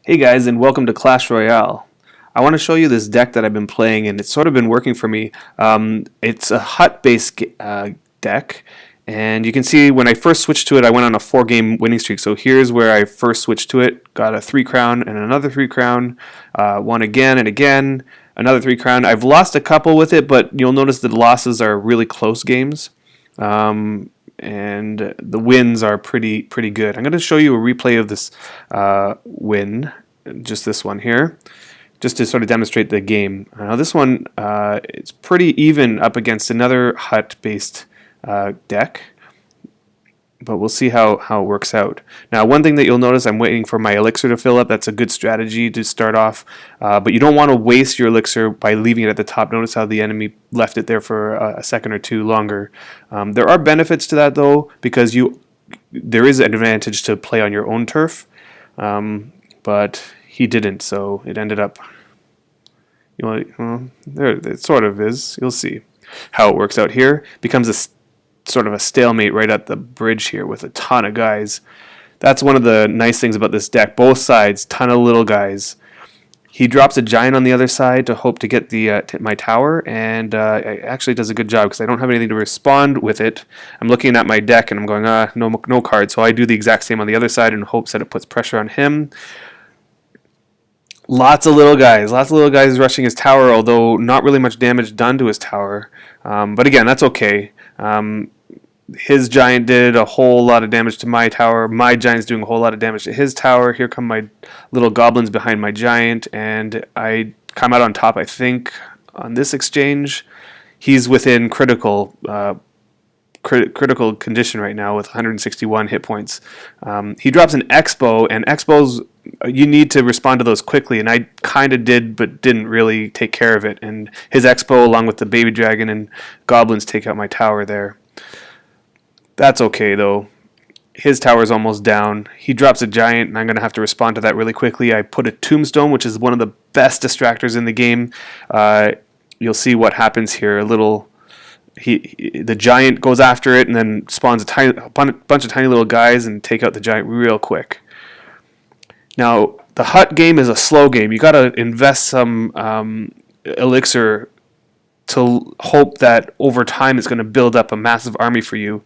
Hey guys, and welcome to Clash Royale. I want to show you this deck that I've been playing, and it's sort of been working for me. It's a hut-based deck, and you can see when I first switched to it, I went on a 4-game winning streak. So here's where I first switched to it, got a 3 crown and another 3 crown, won again and again, another 3 crown. I've lost a couple with it, but you'll notice that the losses are really close games. And the wins are pretty good. I'm going to show you a replay of this win, just this one here, just to sort of demonstrate the game. Now this one, it's pretty even up against another hut-based deck, but we'll see how it works out. Now, one thing that you'll notice, I'm waiting for my elixir to fill up. That's a good strategy to start off, but you don't want to waste your elixir by leaving it at the top. Notice how the enemy left it there for a second or two longer. There are benefits to that, though, because there is an advantage to play on your own turf, but he didn't, so it ended up, there it sort of is. You'll see how it works out here. Becomes a sort of a stalemate right at the bridge here with a ton of guys. That's one of the nice things about this deck. Both sides, ton of little guys. He drops a giant on the other side to hope to get my tower, and it actually does a good job because I don't have anything to respond with it. I'm looking at my deck and I'm going, no card. So I do the exact same on the other side in hopes that it puts pressure on him. Lots of little guys rushing his tower, although not really much damage done to his tower. But again, that's okay. His giant did a whole lot of damage to my tower. My giant's doing a whole lot of damage to his tower. Here come my little goblins behind my giant, and I come out on top, I think, on this exchange. He's within critical condition right now with 161 hit points. He drops an Expo, and Expos, you need to respond to those quickly, and I kind of did, but didn't really take care of it. And his Expo, along with the baby dragon and goblins, take out my tower there. That's okay, though. His tower's almost down. He drops a giant, and I'm going to have to respond to that really quickly. I put a tombstone, which is one of the best distractors in the game. You'll see what happens here. The giant goes after it and then spawns a bunch of tiny little guys and take out the giant real quick. Now, the hut game is a slow game. You got to invest some elixir to hope that over time it's going to build up a massive army for you.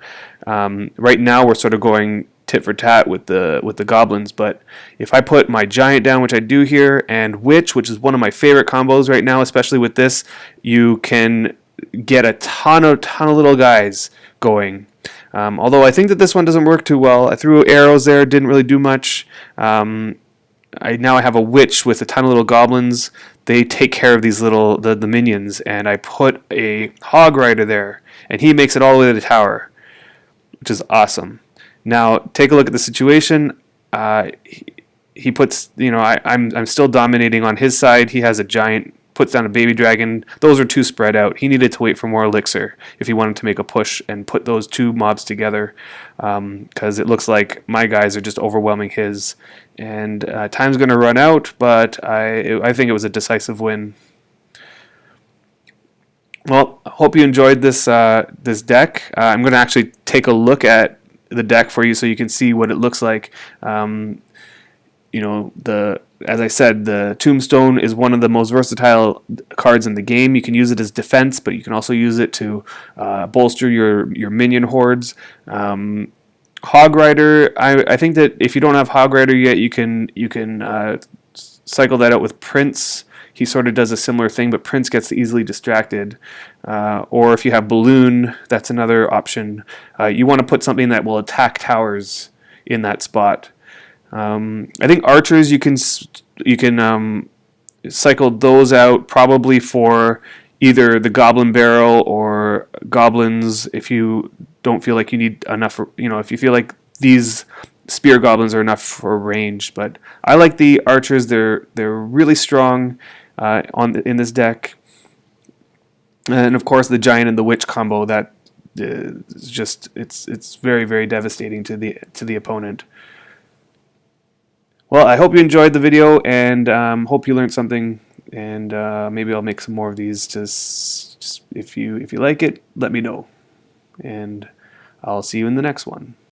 Right now we're sort of going tit for tat with the goblins, but if I put my giant down, which I do here, and witch, which is one of my favorite combos right now, especially with this, you can get a ton of little guys going. Although I think that this one doesn't work too well. I threw arrows there, didn't really do much. Now I have a witch with a ton of little goblins. They take care of these the minions, and I put a hog rider there, and he makes it all the way to the tower, which is awesome. Now take a look at the situation. He puts, I'm still dominating on his side. He has a giant, puts down a baby dragon. Those are too spread out. He needed to wait for more elixir if he wanted to make a push and put those two mobs together, because it looks like my guys are just overwhelming his. And time's going to run out, but I think it was a decisive win. Well, I hope you enjoyed this deck. I'm going to actually take a look at the deck for you so you can see what it looks like. As I said, the Tombstone is one of the most versatile cards in the game. You can use it as defense, but you can also use it to bolster your minion hordes. Hog Rider, I think that if you don't have Hog Rider yet, you can cycle that out with Prince. He sort of does a similar thing, but Prince gets easily distracted. Or if you have Balloon, that's another option. You want to put something that will attack towers in that spot. I think archers, you can cycle those out probably for either the goblin barrel or goblins if you don't feel like you need enough, if you feel like these spear goblins are enough for range. But I like the archers. They're really strong in this deck. And of course the giant and the witch combo, that is just it's very, very devastating to the opponent. Well, I hope you enjoyed the video, and hope you learned something, and maybe I'll make some more of these. Just if you like it, let me know, and I'll see you in the next one.